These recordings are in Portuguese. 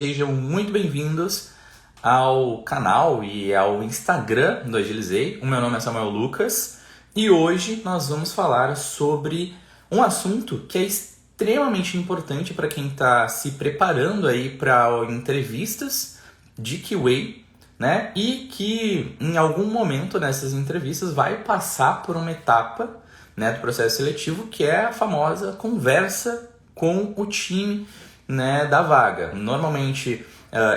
Sejam muito bem-vindos ao canal e ao Instagram do Agilizei. O meu nome é Samuel Lucas e hoje nós vamos falar sobre um assunto que é extremamente importante para quem está se preparando aí para entrevistas de QA, né? E que em algum momento nessas entrevistas vai passar por uma etapa, né, do processo seletivo, que é a famosa conversa com o time, né, da vaga. Normalmente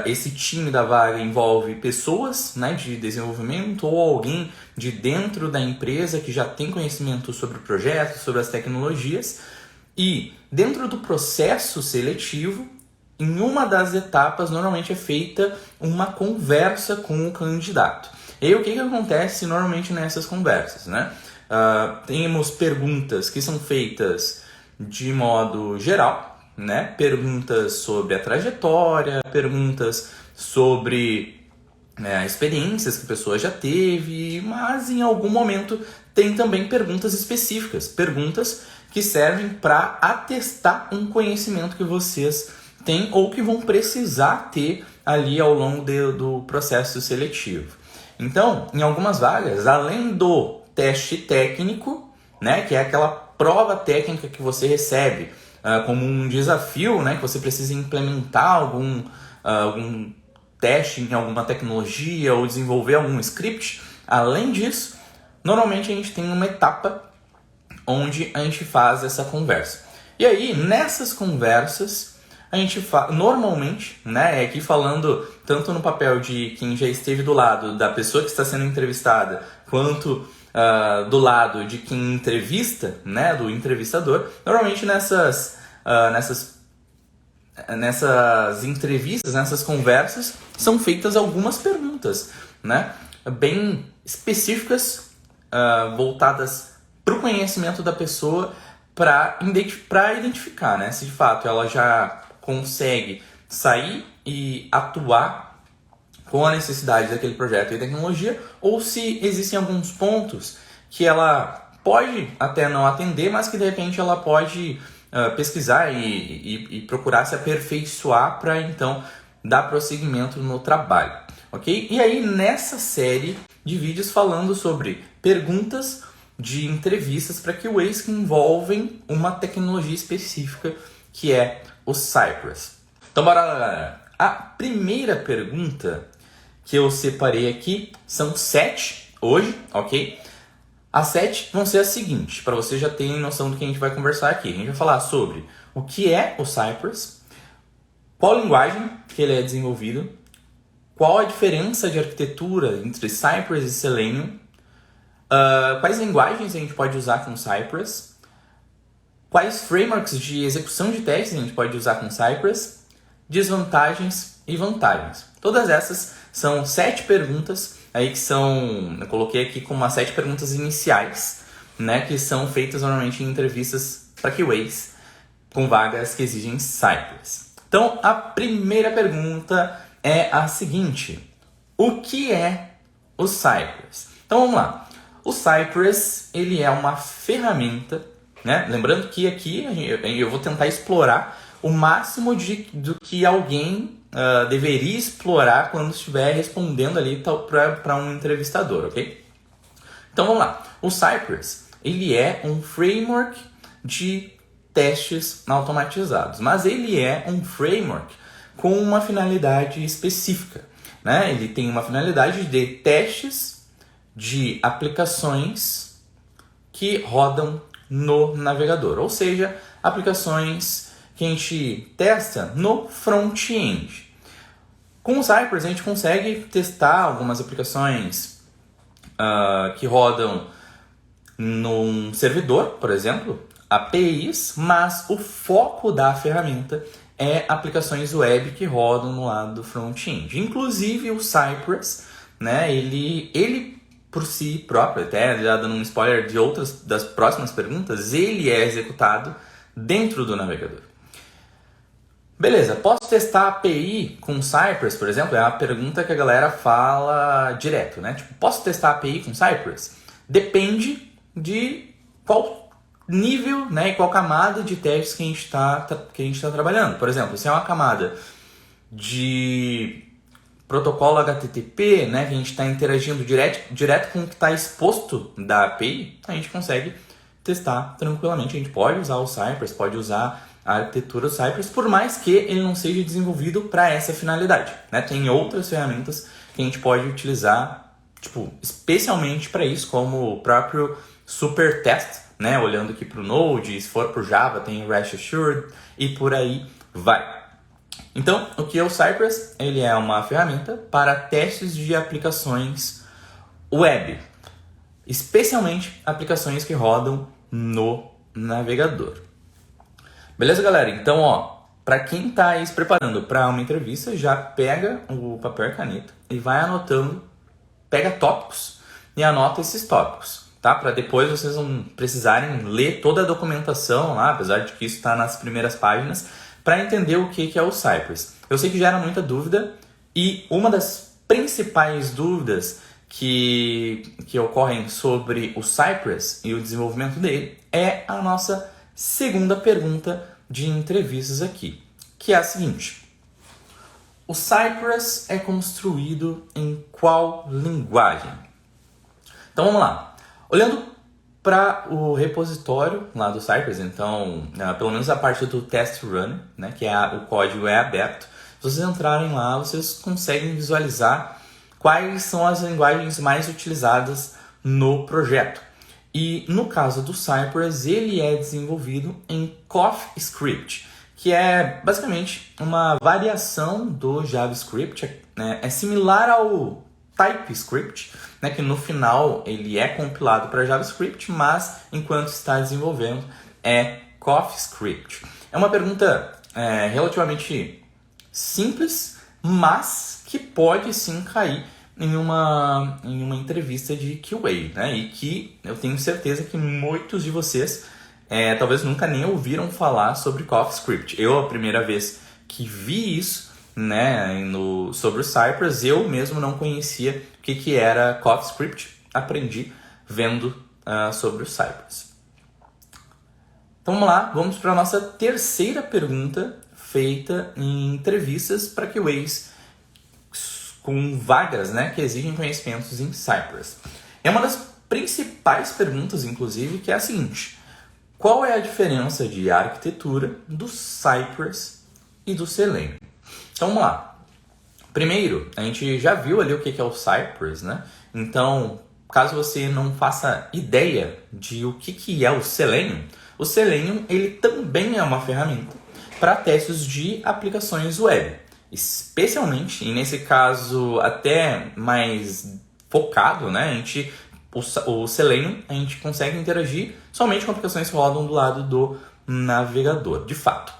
esse time da vaga envolve pessoas, né, de desenvolvimento ou alguém de dentro da empresa que já tem conhecimento sobre o projeto, sobre as tecnologias, e dentro do processo seletivo, em uma das etapas normalmente é feita uma conversa com o candidato. E aí o que acontece normalmente nessas conversas, né? Temos perguntas que são feitas de modo geral, né? Perguntas sobre a trajetória, perguntas sobre experiências que a pessoa já teve, mas em algum momento tem também perguntas específicas, perguntas que servem para atestar um conhecimento que vocês têm ou que vão precisar ter ali ao longo do processo seletivo. Então, em algumas vagas, além do teste técnico, né, que é aquela prova técnica que você recebe como um desafio, né, que você precisa implementar algum teste em alguma tecnologia ou desenvolver algum script. Além disso, normalmente a gente tem uma etapa onde a gente faz essa conversa. E aí, nessas conversas, a gente normalmente, né, aqui falando tanto no papel de quem já esteve do lado da pessoa que está sendo entrevistada, quanto do lado de quem entrevista, né, do entrevistador, normalmente nessas entrevistas, nessas conversas, são feitas algumas perguntas, né, bem específicas, voltadas para o conhecimento da pessoa, para identificar, né, se de fato ela já consegue sair e atuar com a necessidade daquele projeto e tecnologia, ou se existem alguns pontos que ela pode até não atender, mas que de repente ela pode pesquisar e procurar se aperfeiçoar para então dar prosseguimento no trabalho, ok? E aí nessa série de vídeos falando sobre perguntas de entrevistas para QAs que envolvem uma tecnologia específica que é o Cypress. Então bora lá, galera. A primeira pergunta que eu separei aqui são 7 hoje, ok? As 7 vão ser as seguintes, para você já ter noção do que a gente vai conversar aqui. A gente vai falar sobre o que é o Cypress, qual linguagem que ele é desenvolvido, qual a diferença de arquitetura entre Cypress e Selenium, quais linguagens a gente pode usar com Cypress, quais frameworks de execução de testes a gente pode usar com Cypress, desvantagens e vantagens. Todas essas são 7 perguntas aí que são, eu coloquei aqui como as 7 perguntas iniciais, né, que são feitas normalmente em entrevistas para QAs com vagas que exigem Cypress. Então, a primeira pergunta é a seguinte: o que é o Cypress? Então, vamos lá. O Cypress, ele é uma ferramenta, né? Lembrando que aqui eu vou tentar explorar o máximo do que alguém deveria explorar quando estiver respondendo ali para um entrevistador, ok? Então vamos lá. O Cypress, ele é um framework de testes automatizados, mas ele é um framework com uma finalidade específica, né? Ele tem uma finalidade de testes de aplicações que rodam no navegador, ou seja, aplicações que a gente testa no front-end. Com o Cypress a gente consegue testar algumas aplicações que rodam num servidor, por exemplo, APIs, mas o foco da ferramenta é aplicações web que rodam no lado do front-end. Inclusive o Cypress, né, ele por si próprio, até já dando um spoiler de outras das próximas perguntas, ele é executado dentro do navegador. Beleza, posso testar a API com Cypress, por exemplo? É uma pergunta que a galera fala direto, né? Tipo, posso testar a API com Cypress? Depende de qual nível, né, e qual camada de testes que a gente está trabalhando. Por exemplo, se é uma camada de protocolo HTTP, né, que a gente está interagindo direto com o que está exposto da API, a gente consegue testar tranquilamente. A gente pode usar o Cypress, pode usar a arquitetura do Cypress, por mais que ele não seja desenvolvido para essa finalidade, né? Tem outras ferramentas que a gente pode utilizar, especialmente para isso, como o próprio Supertest, né? Olhando aqui para o Node, se for para o Java, tem o Rest Assured e por aí vai. Então, o que é o Cypress? Ele é uma ferramenta para testes de aplicações web, especialmente aplicações que rodam no navegador. Beleza, galera? Então, para quem está aí se preparando para uma entrevista, já pega o papel e caneta e vai anotando, pega tópicos e anota esses tópicos, tá? Para depois vocês não precisarem ler toda a documentação lá, apesar de que isso está nas primeiras páginas, para entender o que é o Cypress. Eu sei que gera muita dúvida e uma das principais dúvidas que ocorrem sobre o Cypress e o desenvolvimento dele é a nossa segunda pergunta de entrevistas aqui, que é a seguinte: o Cypress é construído em qual linguagem? Então vamos lá. Olhando para o repositório lá do Cypress, então, pelo menos a parte do test run, né, que o código é aberto, se vocês entrarem lá, vocês conseguem visualizar quais são as linguagens mais utilizadas no projeto. E no caso do Cypress, ele é desenvolvido em CoffeeScript, que é basicamente uma variação do JavaScript, né? É similar ao TypeScript, né? Que no final ele é compilado para JavaScript, mas enquanto está desenvolvendo é CoffeeScript. É uma pergunta relativamente simples, mas que pode sim cair em uma entrevista de QA, né? E que eu tenho certeza que muitos de vocês talvez nunca nem ouviram falar sobre CoffeeScript. Eu, a primeira vez que vi isso, né, sobre o Cypress, eu mesmo não conhecia o que era CoffeeScript. Aprendi vendo sobre o Cypress. Então vamos lá, vamos para a nossa terceira pergunta feita em entrevistas para QAs com vagas, né, que exigem conhecimentos em Cypress. É uma das principais perguntas, inclusive, que é a seguinte: qual é a diferença de arquitetura do Cypress e do Selenium? Então vamos lá. Primeiro, a gente já viu ali o que é o Cypress, né? Então, caso você não faça ideia de o que é o Selenium ele também é uma ferramenta para testes de aplicações web. Especialmente, e nesse caso até mais focado, né? O Selenium, a gente consegue interagir somente com aplicações que rodam do lado do navegador, de fato.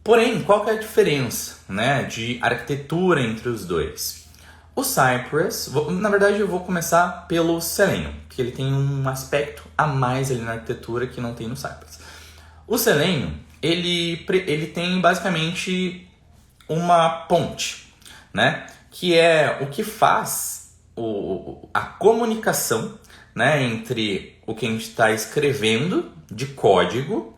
Porém, qual que é a diferença, né, de arquitetura entre os dois? O Cypress, na verdade eu vou começar pelo Selenium, que ele tem um aspecto a mais ali na arquitetura que não tem no Cypress. O Selenium, ele tem basicamente uma ponte, né, que é o que faz a comunicação, né, entre o que a gente está escrevendo de código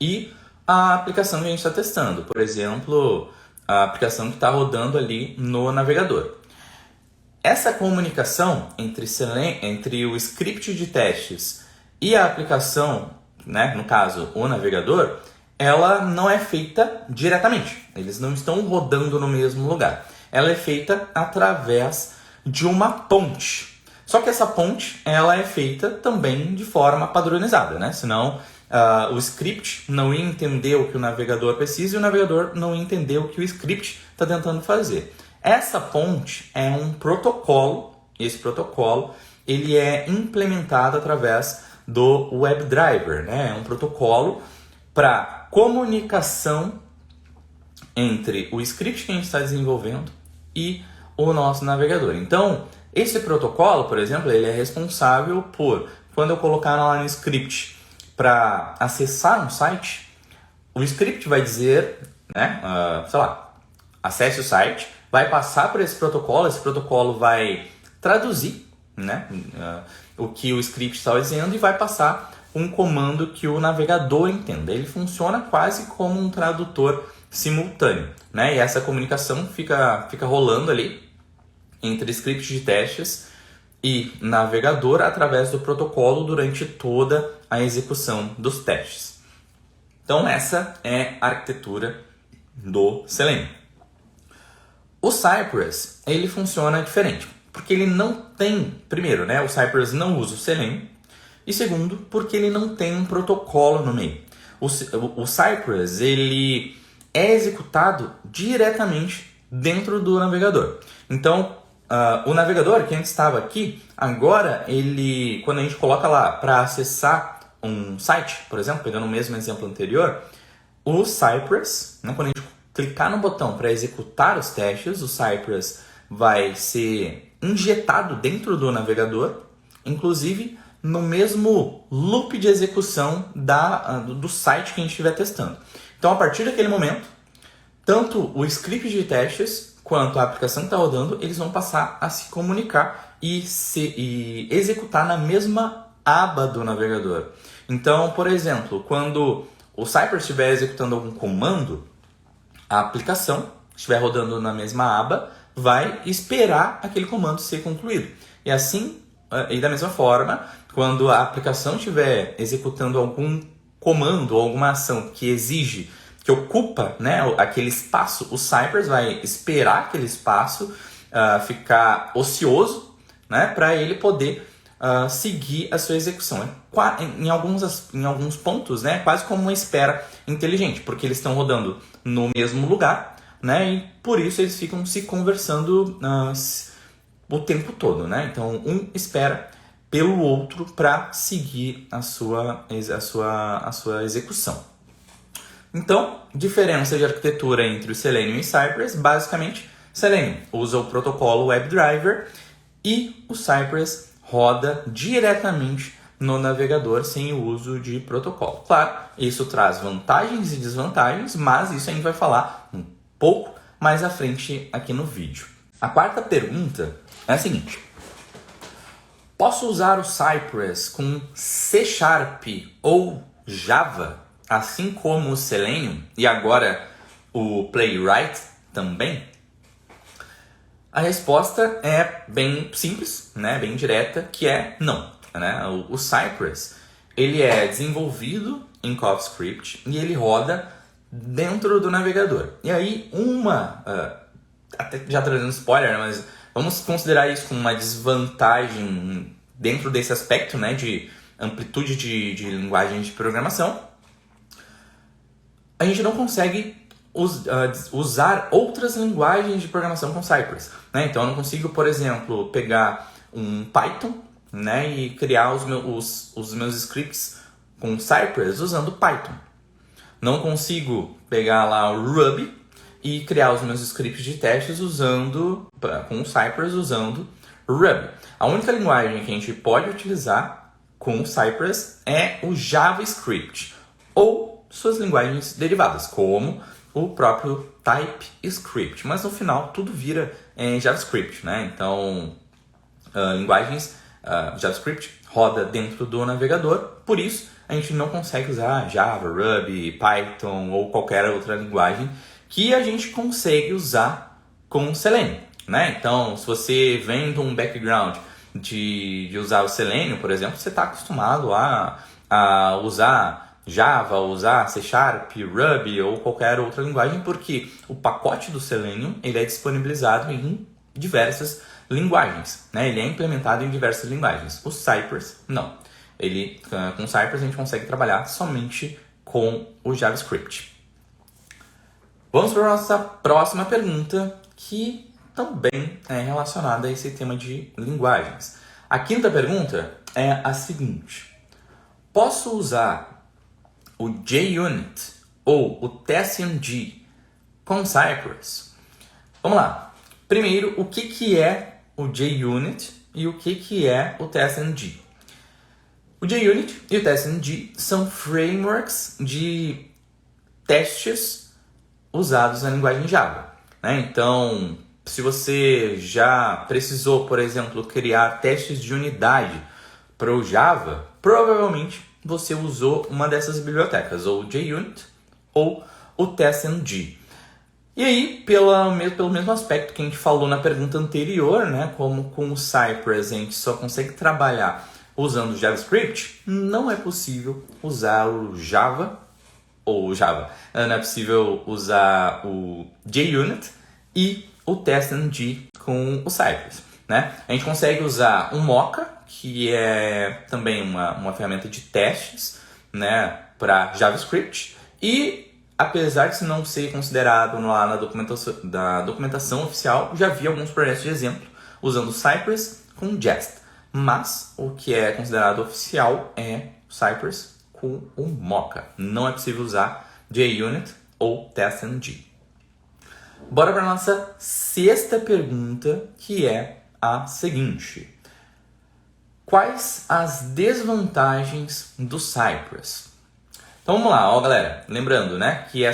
e a aplicação que a gente está testando. Por exemplo, a aplicação que está rodando ali no navegador. Essa comunicação entre o script de testes e a aplicação, né, no caso o navegador, ela não é feita diretamente. Eles não estão rodando no mesmo lugar. Ela é feita através de uma ponte. Só que essa ponte ela é feita também de forma padronizada, né? Senão o script não ia entender o que o navegador precisa e o navegador não ia entender o que o script está tentando fazer. Essa ponte é um protocolo. Esse protocolo ele é implementado através do WebDriver, né? É um protocolo para comunicação entre o script que a gente está desenvolvendo e o nosso navegador. Então, esse protocolo, por exemplo, ele é responsável por, quando eu colocar lá no script para acessar um site, o script vai dizer, né, acesse o site, vai passar por esse protocolo vai traduzir, né, o que o script está dizendo e vai passar um comando que o navegador entenda. Ele funciona quase como um tradutor simultâneo, né? E essa comunicação fica rolando ali entre script de testes e navegador através do protocolo durante toda a execução dos testes. Então essa é a arquitetura do Selenium. O Cypress, ele funciona diferente, porque ele não tem, primeiro, né, o Cypress não usa o Selenium, e segundo, porque ele não tem um protocolo no meio. O Cypress, ele é executado diretamente dentro do navegador. Então, o navegador que antes estava aqui, agora ele, quando a gente coloca lá para acessar um site, por exemplo, pegando o mesmo exemplo anterior, o Cypress, né, quando a gente clicar no botão para executar os testes, o Cypress vai ser injetado dentro do navegador, inclusive no mesmo loop de execução do site que a gente estiver testando. Então, a partir daquele momento, tanto o script de testes quanto a aplicação que está rodando, eles vão passar a se comunicar e executar na mesma aba do navegador. Então, por exemplo, quando o Cypress estiver executando algum comando, a aplicação estiver rodando na mesma aba, vai esperar aquele comando ser concluído. E assim, e da mesma forma, quando a aplicação estiver executando algum comando ou alguma ação que exige, que ocupa, né, aquele espaço, o Cypress vai esperar aquele espaço ficar ocioso, né, para ele poder seguir a sua execução. Em alguns pontos, né, quase como uma espera inteligente, porque eles estão rodando no mesmo lugar, né, e por isso eles ficam se conversando o tempo todo, né? Então um espera pelo outro para seguir a sua execução. Então, diferença de arquitetura entre o Selenium e Cypress, basicamente, Selenium usa o protocolo WebDriver e o Cypress roda diretamente no navegador sem o uso de protocolo. Claro, isso traz vantagens e desvantagens, mas isso a gente vai falar um pouco mais à frente aqui no vídeo. A quarta pergunta é a seguinte: posso usar o Cypress com C# ou Java, assim como o Selenium e agora o Playwright também? A resposta é bem simples, né, bem direta, que é não. Né? O Cypress, ele é desenvolvido em CoffeeScript e ele roda dentro do navegador. E aí até já trazendo spoiler, né, mas vamos considerar isso como uma desvantagem dentro desse aspecto, né, de amplitude de linguagem de programação. A gente não consegue usar outras linguagens de programação com Cypress. Né? Então eu não consigo, por exemplo, pegar um Python, né, e criar os meus scripts com Cypress usando Python. Não consigo pegar lá o Ruby e criar os meus scripts de testes com o Cypress usando Ruby. A única linguagem que a gente pode utilizar com o Cypress é o JavaScript ou suas linguagens derivadas, como o próprio TypeScript. Mas no final tudo vira JavaScript, né? Então, JavaScript roda dentro do navegador, por isso a gente não consegue usar Java, Ruby, Python ou qualquer outra linguagem que a gente consegue usar com Selenium, né? Então, se você vem de um background de usar o Selenium, por exemplo, você está acostumado a usar Java, usar C#, Ruby ou qualquer outra linguagem, porque o pacote do Selenium ele é disponibilizado em diversas linguagens, né? Ele é implementado em diversas linguagens. O Cypress, não. Com o Cypress a gente consegue trabalhar somente com o JavaScript. Vamos para a nossa próxima pergunta, que também é relacionada a esse tema de linguagens. A quinta pergunta é a seguinte: posso usar o JUnit ou o TestNG com Cypress? Vamos lá. Primeiro, o que é o JUnit e o que é o TestNG? O JUnit e o TestNG são frameworks de testes usados na linguagem Java, né? Então, se você já precisou, por exemplo, criar testes de unidade para o Java, provavelmente você usou uma dessas bibliotecas, ou o JUnit ou o TestNG. E aí, pelo mesmo aspecto que a gente falou na pergunta anterior, né, como com o Cypress a gente só consegue trabalhar usando o JavaScript, não é possível usar o Java, não é possível usar o JUnit e o TestNG com o Cypress, né? A gente consegue usar o Mocha, que é também uma ferramenta de testes, né, para JavaScript, e apesar de não ser considerado lá na documentação oficial, já vi alguns projetos de exemplo usando Cypress com Jest. Mas o que é considerado oficial é Cypress com o Mocha. Não é possível usar JUnit ou TestNG. Bora para a nossa sexta pergunta, que é a seguinte. Quais as desvantagens do Cypress? Então vamos lá, galera. Lembrando, né, que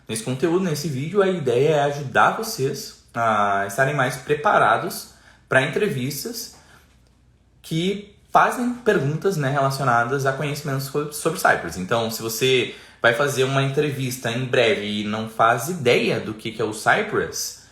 nesse conteúdo, nesse vídeo, a ideia é ajudar vocês a estarem mais preparados para entrevistas que fazem perguntas, né, relacionadas a conhecimentos sobre Cypress. Então, se você vai fazer uma entrevista em breve e não faz ideia do que é o Cypress,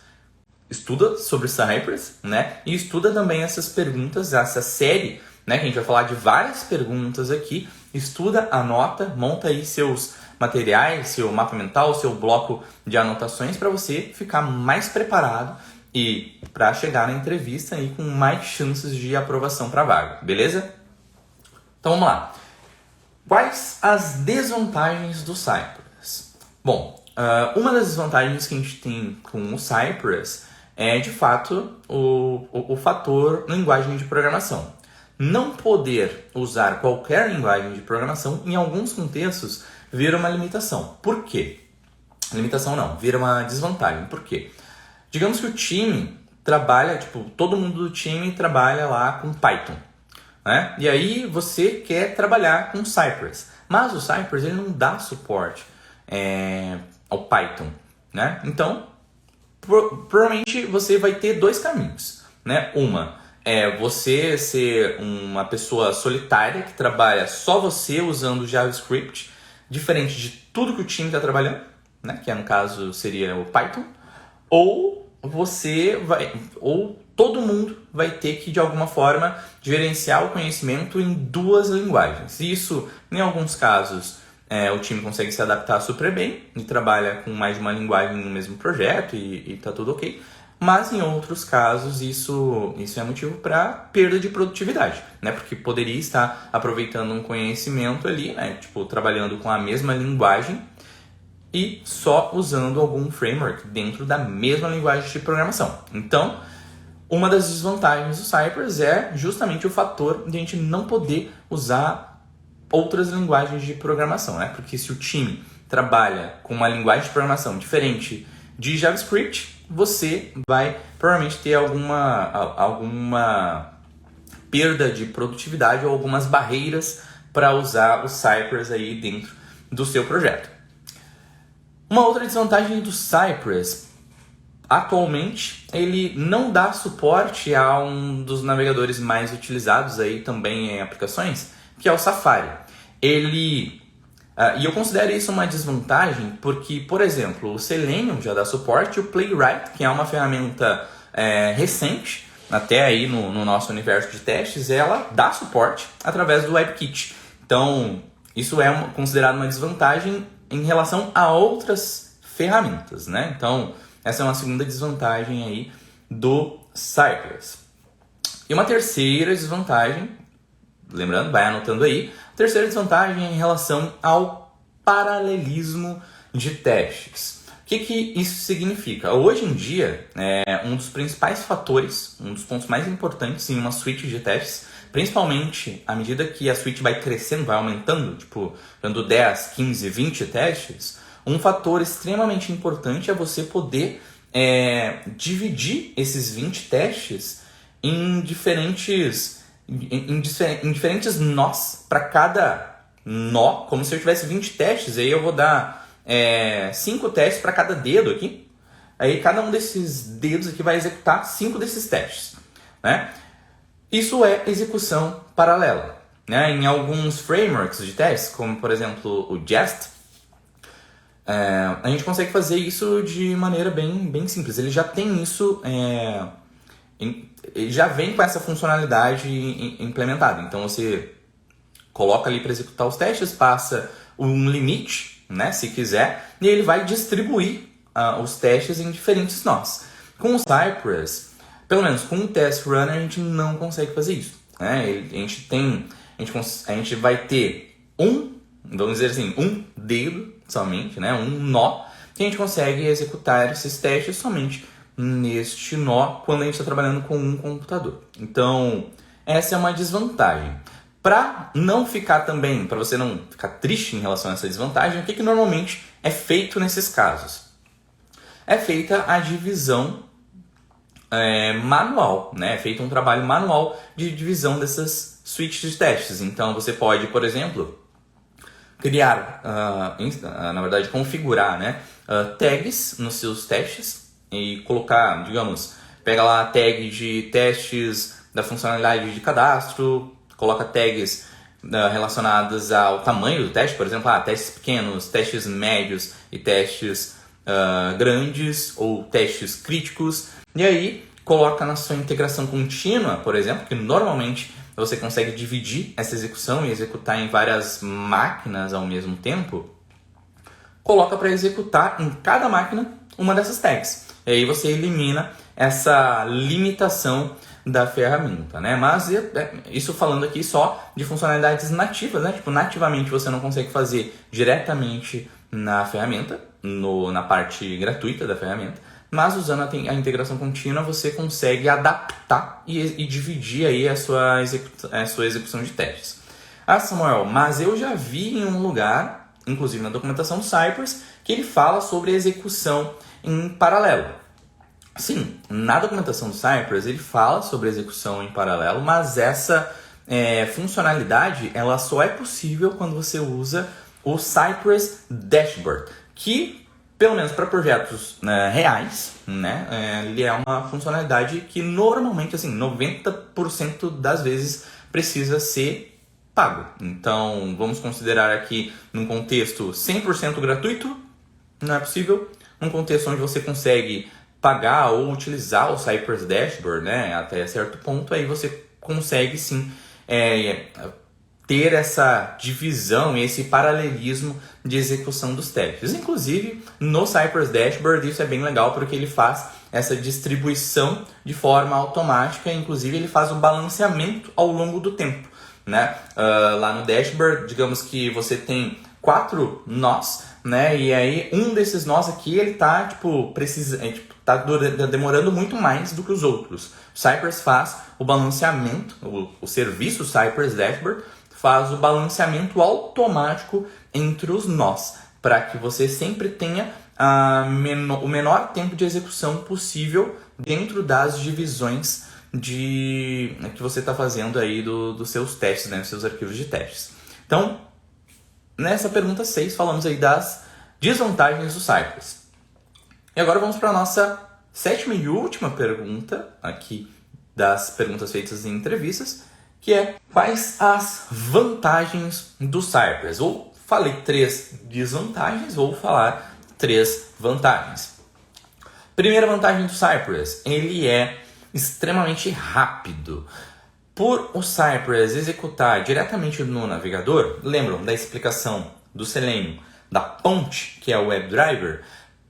estuda sobre Cypress, né? E estuda também essas perguntas, essa série, né? Que a gente vai falar de várias perguntas aqui. Estuda, anota, monta aí seus materiais, seu mapa mental, seu bloco de anotações para você ficar mais preparado e para chegar na entrevista aí com mais chances de aprovação para a vaga, beleza? Então vamos lá. Quais as desvantagens do Cypress? Bom, uma das desvantagens que a gente tem com o Cypress é, de fato, o fator linguagem de programação. Não poder usar qualquer linguagem de programação, em alguns contextos, vira uma limitação. Por quê? Limitação não, vira uma desvantagem. Por quê? Digamos que o time trabalha, todo mundo do time trabalha lá com Python, né? E aí você quer trabalhar com Cypress. Mas o Cypress ele não dá suporte ao Python, né? Então, provavelmente você vai ter dois caminhos, né? Uma é você ser uma pessoa solitária que trabalha só você usando JavaScript, diferente de tudo que o time está trabalhando, né? Que no caso seria o Python, ou todo mundo vai ter que de alguma forma gerenciar o conhecimento em duas linguagens. Isso, em alguns casos, o time consegue se adaptar super bem e trabalha com mais de uma linguagem no mesmo projeto e tá tudo ok. Mas em outros casos isso é motivo para perda de produtividade, né? Porque poderia estar aproveitando um conhecimento ali, né? Trabalhando com a mesma linguagem e só usando algum framework dentro da mesma linguagem de programação. Então, uma das desvantagens do Cypress é justamente o fator de a gente não poder usar outras linguagens de programação, né? Porque se o time trabalha com uma linguagem de programação diferente de JavaScript, você vai provavelmente ter alguma perda de produtividade ou algumas barreiras para usar o Cypress aí dentro do seu projeto. Uma outra desvantagem do Cypress, atualmente, ele não dá suporte a um dos navegadores mais utilizados aí também em aplicações, que é o Safari. E eu considero isso uma desvantagem porque, por exemplo, o Selenium já dá suporte, o Playwright, que é uma ferramenta recente, até aí no nosso universo de testes, ela dá suporte através do WebKit. Então, isso é considerado uma desvantagem em relação a outras ferramentas, né? Então, essa é uma segunda desvantagem aí do Cypress. E uma terceira desvantagem, lembrando, vai anotando aí, a terceira desvantagem é em relação ao paralelismo de testes. O que isso significa? Hoje em dia, um dos principais fatores, um dos pontos mais importantes em uma suite de testes, principalmente à medida que a suite vai crescendo, vai aumentando, dando 10, 15, 20 testes, um fator extremamente importante é você poder dividir esses 20 testes em diferentes nós. Para cada nó, como se eu tivesse 20 testes, aí eu vou dar 5 testes para cada dedo aqui. Aí cada um desses dedos aqui vai executar 5 desses testes, né? Isso é execução paralela, né? Em alguns frameworks de testes, como por exemplo o Jest, a gente consegue fazer isso de maneira bem simples. Ele já tem isso, ele já vem com essa funcionalidade implementada. Então você coloca ali para executar os testes, passa um limite, né, se quiser, e ele vai distribuir os testes em diferentes nós. Com o Cypress, pelo menos com o Test Runner, a gente não consegue fazer isso, né? A gente vai ter vamos dizer assim, um dedo somente, né, um nó, que a gente consegue executar esses testes somente neste nó quando a gente está trabalhando com um computador. Então, essa é uma desvantagem. Para não ficar também, para você não ficar triste em relação a essa desvantagem, o que normalmente é feito nesses casos? É feita a divisão manual, né? É feito um trabalho manual de divisão dessas suítes de testes. Então, você pode, por exemplo, criar, na verdade, configurar, né, tags nos seus testes e colocar, digamos, pega lá a tag de testes da funcionalidade de cadastro, coloca tags relacionadas ao tamanho do teste, por exemplo, testes pequenos, testes médios e testes grandes ou testes críticos, e aí coloca na sua integração contínua, por exemplo, que normalmente você consegue dividir essa execução e executar em várias máquinas ao mesmo tempo, coloca para executar em cada máquina uma dessas tags. E aí você elimina essa limitação da ferramenta, né? Mas isso falando aqui só de funcionalidades nativas, né? Tipo, nativamente você não consegue fazer diretamente na ferramenta, na parte gratuita da ferramenta, mas usando a integração contínua você consegue adaptar e dividir aí a sua execução de testes. Samuel, mas eu já vi em um lugar, inclusive na documentação do Cypress, que ele fala sobre execução em paralelo. Sim, na documentação do Cypress ele fala sobre execução em paralelo, mas essa funcionalidade ela só é possível quando você usa o Cypress Dashboard, que pelo menos para projetos reais, né, ele é uma funcionalidade que normalmente, assim, 90% das vezes precisa ser pago. Então, vamos considerar aqui num contexto 100% gratuito, não é possível. Num contexto onde você consegue pagar ou utilizar o Cypress Dashboard, né, até certo ponto, aí você consegue sim ter essa divisão e esse paralelismo de execução dos testes. Inclusive, no Cypress Dashboard isso é bem legal porque ele faz essa distribuição de forma automática, inclusive ele faz o balanceamento ao longo do tempo, né? Lá no Dashboard, digamos que você tem 4 nós, né? E aí um desses nós aqui, ele tá tá demorando muito mais do que os outros. O Cypress faz o balanceamento, o serviço Cypress Dashboard faz o balanceamento automático entre os nós, para que você sempre tenha o menor tempo de execução possível dentro das divisões que você está fazendo aí dos seus testes, né, dos seus arquivos de testes. Então, nessa pergunta 6, falamos aí das desvantagens do Cypress. E agora vamos para a nossa 7ª e última pergunta aqui das perguntas feitas em entrevistas, que é: quais as vantagens do Cypress? Ou falei 3 desvantagens, vou falar 3 vantagens. Primeira vantagem do Cypress, ele é extremamente rápido. Por o Cypress executar diretamente no navegador, lembram da explicação do Selenium, da ponte, que é o WebDriver?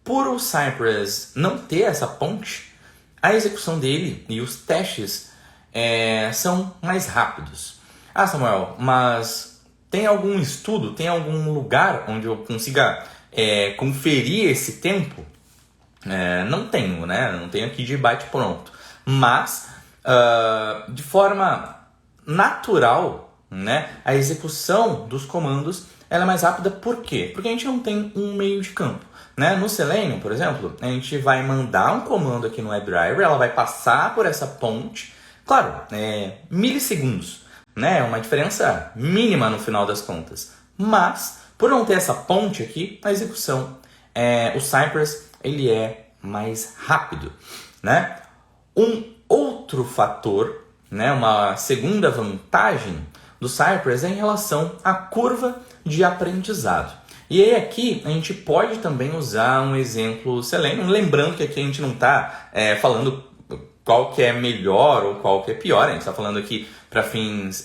Por o Cypress não ter essa ponte, a execução dele e os testes são mais rápidos. Samuel, mas tem algum estudo, tem algum lugar onde eu consiga conferir esse tempo? Não tenho, né? Não tenho aqui de bate-pronto. Mas, de forma natural, né, a execução dos comandos ela é mais rápida. Por quê? Porque a gente não tem um meio de campo, né? No Selenium, por exemplo, a gente vai mandar um comando aqui no WebDriver, ela vai passar por essa ponte, claro, milissegundos, né? É uma diferença mínima no final das contas. Mas, por não ter essa ponte aqui, a execução, o Cypress, ele é mais rápido, né? Um outro fator, né, uma segunda vantagem do Cypress é em relação à curva de aprendizado. E aí aqui a gente pode também usar um exemplo Selenium, lembrando que aqui a gente não está falando qual que é melhor ou qual que é pior, a gente está falando aqui para fins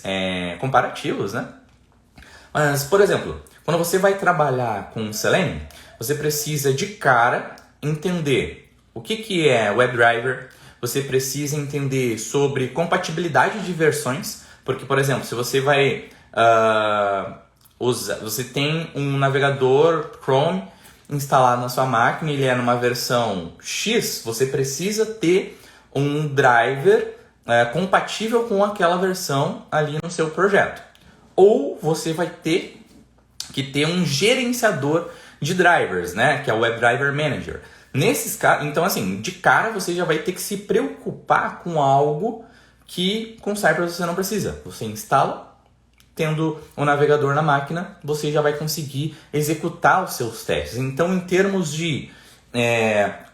comparativos, né? Mas, por exemplo, quando você vai trabalhar com Selenium, você precisa de cara entender o que é WebDriver, você precisa entender sobre compatibilidade de versões, porque, por exemplo, se você vai você tem um navegador Chrome instalado na sua máquina, ele é numa versão X, você precisa ter um driver compatível com aquela versão ali no seu projeto. Ou você vai ter que ter um gerenciador de drivers, né, que é o WebDriver Manager. Nesses casos, então assim, de cara você já vai ter que se preocupar com algo que com Cypress você não precisa. Você instala, tendo o navegador na máquina, você já vai conseguir executar os seus testes. Então, em termos de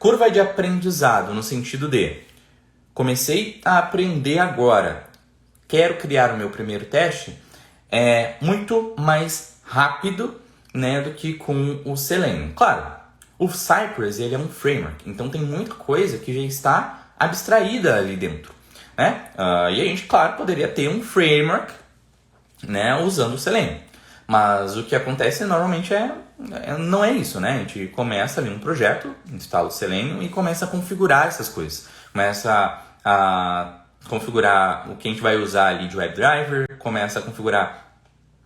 curva de aprendizado, no sentido de comecei a aprender agora, quero criar o meu primeiro teste, é muito mais rápido, né, do que com o Selenium. Claro, o Cypress ele é um framework, então tem muita coisa que já está abstraída ali dentro, né? E a gente, claro, poderia ter um framework, né, usando o Selenium. Mas o que acontece normalmente não é isso, né? A gente começa ali um projeto, instala o Selenium e começa a configurar essas coisas. Começa a configurar o que a gente vai usar ali de WebDriver, começa a configurar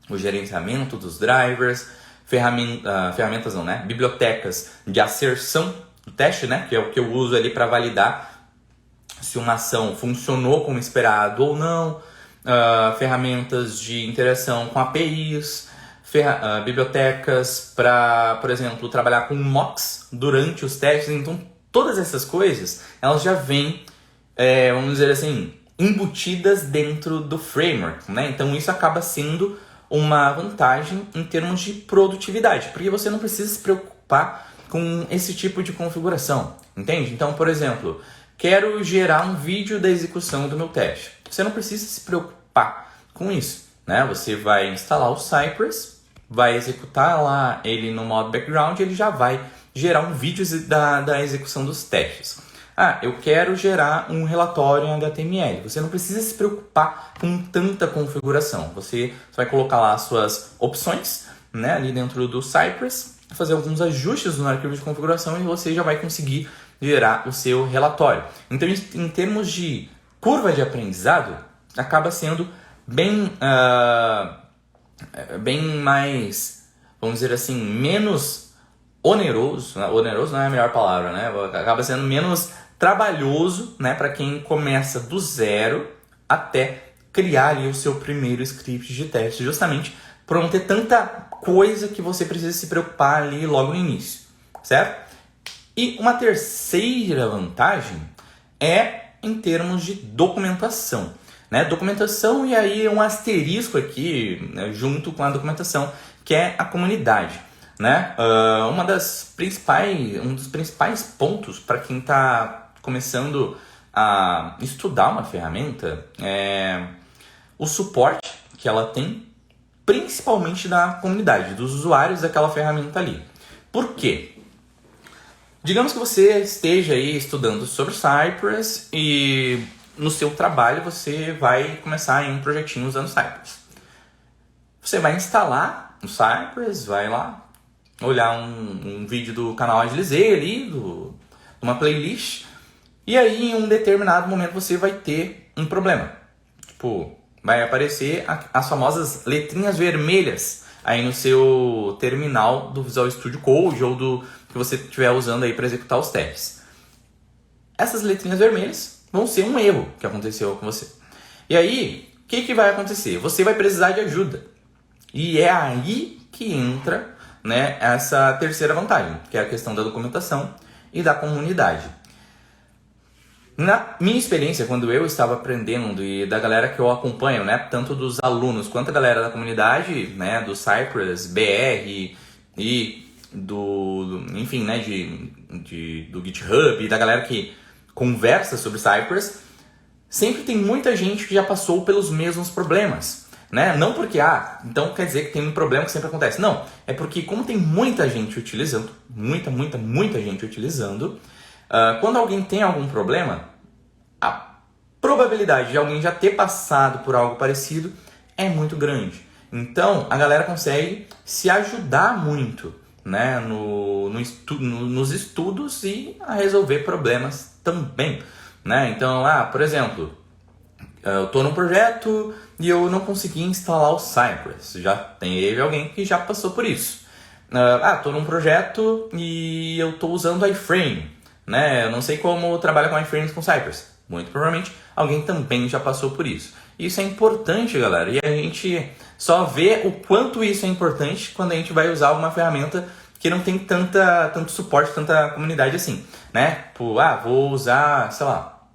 o gerenciamento dos drivers, ferramentas não, né? Bibliotecas de asserção do teste, né? Que é o que eu uso ali para validar se uma ação funcionou como esperado ou não. Ferramentas de interação com APIs, bibliotecas para, por exemplo, trabalhar com mocks durante os testes. Então, todas essas coisas, elas já vêm, vamos dizer assim, embutidas dentro do framework, né? Então, isso acaba sendo uma vantagem em termos de produtividade, porque você não precisa se preocupar com esse tipo de configuração, entende? Então, por exemplo, quero gerar um vídeo da execução do meu teste. Você não precisa se preocupar com isso, né? Você vai instalar o Cypress, vai executar lá ele no modo background, ele já vai gerar um vídeo da execução dos testes. Eu quero gerar um relatório em HTML. Você não precisa se preocupar com tanta configuração. Você vai colocar lá as suas opções, né, ali dentro do Cypress, fazer alguns ajustes no arquivo de configuração e você já vai conseguir gerar o seu relatório. Então, em termos de curva de aprendizado, acaba sendo bem mais, vamos dizer assim, menos oneroso. Oneroso não é a melhor palavra, né? Acaba sendo menos trabalhoso, né, para quem começa do zero até criar ali o seu primeiro script de teste, justamente por não ter tanta coisa que você precisa se preocupar ali logo no início, certo? E uma terceira vantagem é em termos de documentação, né? Documentação, e aí um asterisco aqui, né, junto com a documentação, que é a comunidade, né? Um dos principais pontos para quem está começando a estudar uma ferramenta é o suporte que ela tem, principalmente da comunidade, dos usuários daquela ferramenta ali. Por quê? Digamos que você esteja aí estudando sobre Cypress e no seu trabalho você vai começar em um projetinho usando Cypress. Você vai instalar o Cypress, vai lá olhar um vídeo do canal Agilizei ali, uma playlist, e aí em um determinado momento você vai ter um problema. Tipo, vai aparecer as famosas letrinhas vermelhas aí no seu terminal do Visual Studio Code ou do que você estiver usando aí para executar os testes. Essas letrinhas vermelhas vão ser um erro que aconteceu com você. E aí, o que vai acontecer? Você vai precisar de ajuda. E é aí que entra, né, essa terceira vantagem, que é a questão da documentação e da comunidade. Na minha experiência, quando eu estava aprendendo e da galera que eu acompanho, né, tanto dos alunos quanto a galera da comunidade, né, do Cypress, BR e enfim, né, do GitHub e da galera que conversa sobre Cypress, sempre tem muita gente que já passou pelos mesmos problemas. né? Não porque, então quer dizer que tem um problema que sempre acontece. Não, é porque como tem muita gente utilizando, muita gente utilizando, quando alguém tem algum problema, a probabilidade de alguém já ter passado por algo parecido é muito grande. Então, a galera consegue se ajudar muito, né, nos estudos e a resolver problemas também, né? Então, por exemplo, eu estou num projeto e eu não consegui instalar o Cypress. Já teve alguém que já passou por isso. Estou num projeto e eu estou usando iFrame, né? Eu não sei como trabalha com iFrames com Cypress. Muito provavelmente alguém também já passou por isso. Isso é importante, galera, e a gente só vê o quanto isso é importante quando a gente vai usar uma ferramenta que não tem tanto suporte, tanta comunidade assim, né? Vou usar, sei lá,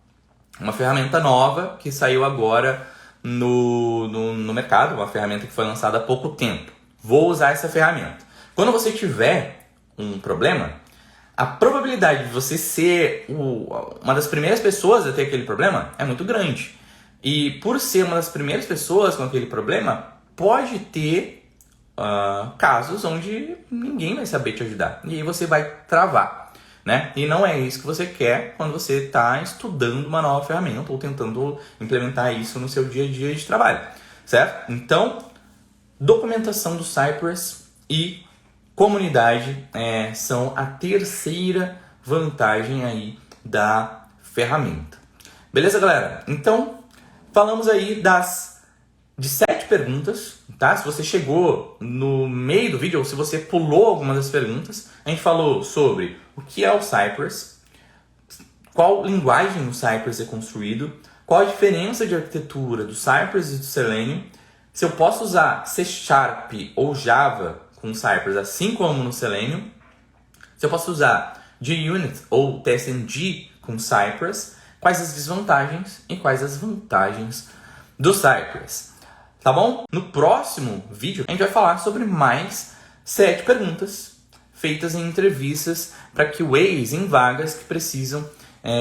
uma ferramenta nova que saiu agora no mercado, uma ferramenta que foi lançada há pouco tempo. Vou usar essa ferramenta. Quando você tiver um problema, a probabilidade de você ser uma das primeiras pessoas a ter aquele problema é muito grande. E por ser uma das primeiras pessoas com aquele problema, pode ter casos onde ninguém vai saber te ajudar. E aí você vai travar, né? E não é isso que você quer quando você está estudando uma nova ferramenta ou tentando implementar isso no seu dia a dia de trabalho, certo? Então, documentação do Cypress e comunidade são a terceira vantagem aí da ferramenta. Beleza, galera? Então, falamos aí de 7 perguntas, tá? Se você chegou no meio do vídeo ou se você pulou alguma das perguntas, a gente falou sobre o que é o Cypress, qual linguagem o Cypress é construído, qual a diferença de arquitetura do Cypress e do Selenium, se eu posso usar C# ou Java com Cypress, assim como no Selenium, se eu posso usar JUnit ou TSNG com Cypress, quais as desvantagens e quais as vantagens do Cypress. Tá bom? No próximo vídeo, a gente vai falar sobre mais 7 perguntas feitas em entrevistas para QAs em vagas que precisam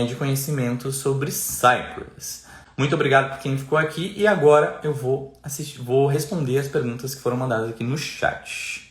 de conhecimento sobre Cypress. Muito obrigado por quem ficou aqui e agora eu vou responder as perguntas que foram mandadas aqui no chat.